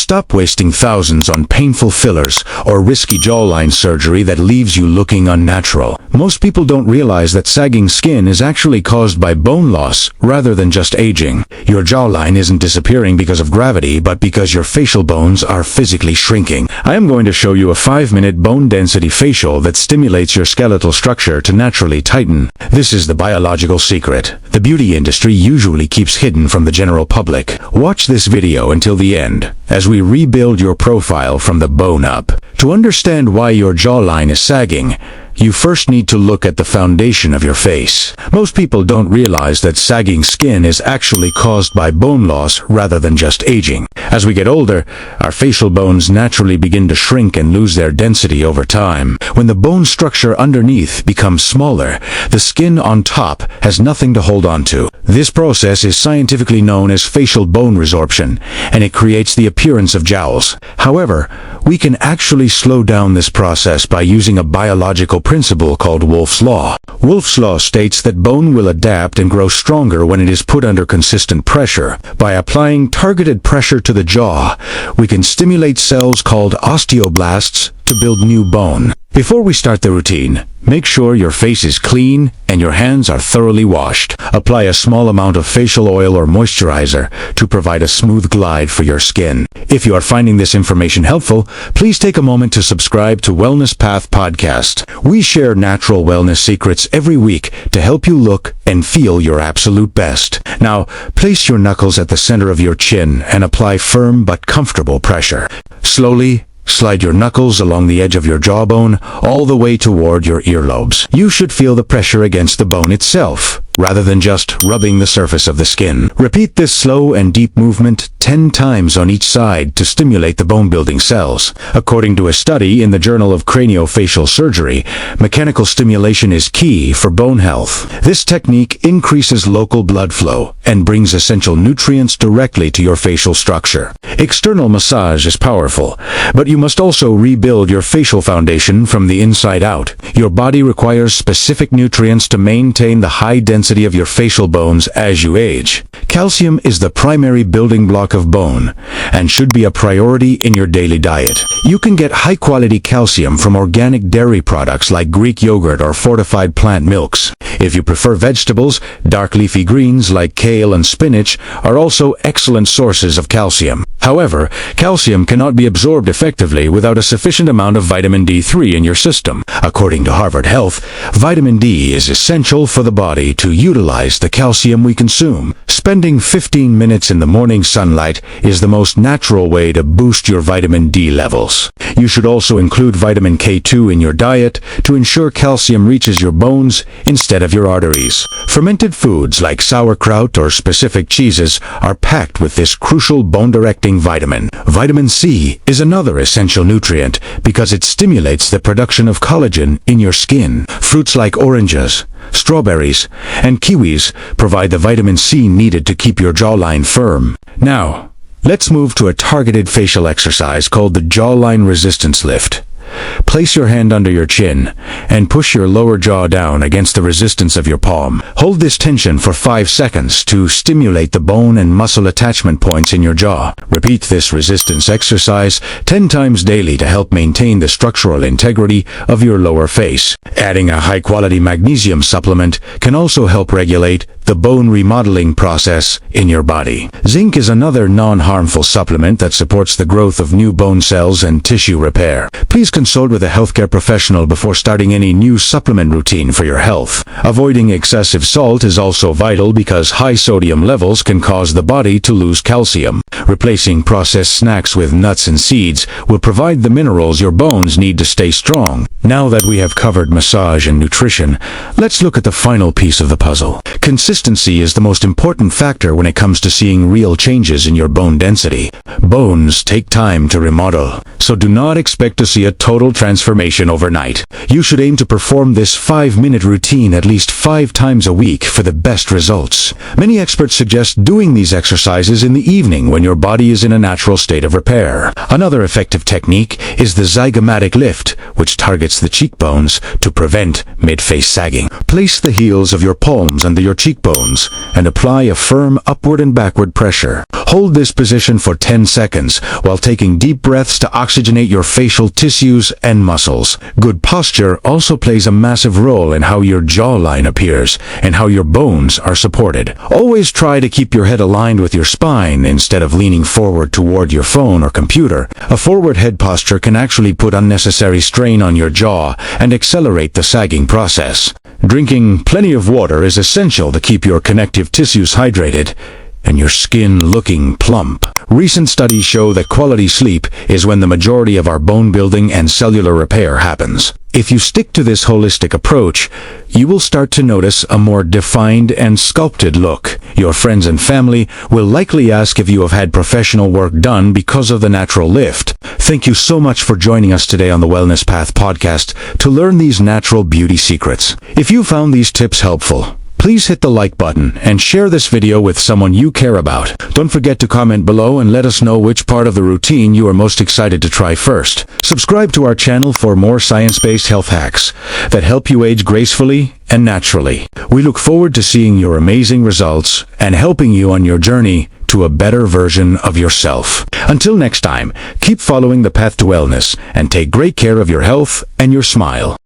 Stop wasting thousands on painful fillers or risky jawline surgery that leaves you looking unnatural. Most people don't realize that sagging skin is actually caused by bone loss rather than just aging. Your jawline isn't disappearing because of gravity, but because your facial bones are physically shrinking. I am going to show you a 5-minute bone density facial that stimulates your skeletal structure to naturally tighten. This is the biological secret the beauty industry usually keeps hidden from the general public. Watch this video until the end as we rebuild your profile from the bone up. To understand why your jawline is sagging, you first need to look at the foundation of your face. Most people don't realize that sagging skin is actually caused by bone loss rather than just aging. As we get older, our facial bones naturally begin to shrink and lose their density over time. When the bone structure underneath becomes smaller, the skin on top has nothing to hold on to. This process is scientifically known as facial bone resorption, and it creates the appearance of jowls. However, we can actually slow down this process by using a biological principle called Wolff's Law. Wolff's Law states that bone will adapt and grow stronger when it is put under consistent pressure. By applying targeted pressure to the jaw, we can stimulate cells called osteoblasts to build new bone. Before we start the routine, make sure your face is clean and your hands are thoroughly washed. Apply a small amount of facial oil or moisturizer to provide a smooth glide for your skin. If you are finding this information helpful, please take a moment to subscribe to Wellness Path Podcast. We share natural wellness secrets every week to help you look and feel your absolute best. Now, place your knuckles at the center of your chin and apply firm but comfortable pressure. Slowly, slide your knuckles along the edge of your jawbone all the way toward your earlobes. You should feel the pressure against the bone itself, rather than just rubbing the surface of the skin. Repeat this slow and deep movement 10 times on each side to stimulate the bone-building cells. According to a study in the Journal of Craniofacial Surgery, mechanical stimulation is key for bone health. This technique increases local blood flow and brings essential nutrients directly to your facial structure. External massage is powerful, but you must also rebuild your facial foundation from the inside out. Your body requires specific nutrients to maintain the high density of your facial bones as you age. Calcium is the primary building block of bone and should be a priority in your daily diet. You can get high-quality calcium from organic dairy products like Greek yogurt or fortified plant milks. If you prefer vegetables, dark leafy greens like kale and spinach are also excellent sources of calcium. However, calcium cannot be absorbed effectively without a sufficient amount of vitamin D3 in your system. According to Harvard Health, vitamin D is essential for the body to utilize the calcium we consume. Spending 15 minutes in the morning sunlight is the most natural way to boost your vitamin D levels. You should also include vitamin K2 in your diet to ensure calcium reaches your bones instead of your arteries. Fermented foods like sauerkraut or specific cheeses are packed with this crucial bone-directing vitamin. Vitamin C is another essential nutrient because it stimulates the production of collagen in your skin. Fruits like oranges, strawberries, and kiwis provide the vitamin C needed to keep your jawline firm. Now, let's move to a targeted facial exercise called the Jawline Resistance Lift. Place your hand under your chin and push your lower jaw down against the resistance of your palm. Hold this tension for 5 seconds to stimulate the bone and muscle attachment points in your jaw. Repeat this resistance exercise 10 times daily to help maintain the structural integrity of your lower face. Adding a high-quality magnesium supplement can also help regulate the bone remodeling process in your body. Zinc is another non-harmful supplement that supports the growth of new bone cells and tissue repair. Please consult with a healthcare professional before starting any new supplement routine for your health. Avoiding excessive salt is also vital because high sodium levels can cause the body to lose calcium. Replacing processed snacks with nuts and seeds will provide the minerals your bones need to stay strong. Now that we have covered massage and nutrition, let's look at the final piece of the puzzle. Consistency is the most important factor when it comes to seeing real changes in your bone density. Bones take time to remodel. so do not expect to see a total transformation overnight. You should aim to perform this 5-minute routine at least 5 times a week for the best results. Many experts suggest doing these exercises in the evening when your body is in a natural state of repair. Another effective technique is the zygomatic lift, which targets the cheekbones to prevent mid-face sagging. Place the heels of your palms under your cheekbones and apply a firm upward and backward pressure. Hold this position for 10 seconds while taking deep breaths to oxygenate your facial tissues and muscles. Good posture also plays a massive role in how your jawline appears and how your bones are supported. Always try to keep your head aligned with your spine instead of leaning forward toward your phone or computer. A forward head posture can actually put unnecessary strain on your jaw and accelerate the sagging process. Drinking plenty of water is essential to keep your connective tissues hydrated and your skin looking plump. Recent studies show that quality sleep is when the majority of our bone building and cellular repair happens. If you stick to this holistic approach, you will start to notice a more defined and sculpted look. Your friends and family will likely ask if you have had professional work done because of the natural lift. Thank you so much for joining us today on the Wellness Path podcast to learn these natural beauty secrets. If you found these tips helpful, please hit the like button and share this video with someone you care about. Don't forget to comment below and let us know which part of the routine you are most excited to try first. Subscribe to our channel for more science-based health hacks that help you age gracefully and naturally. We look forward to seeing your amazing results and helping you on your journey to a better version of yourself. Until next time, keep following the path to wellness and take great care of your health and your smile.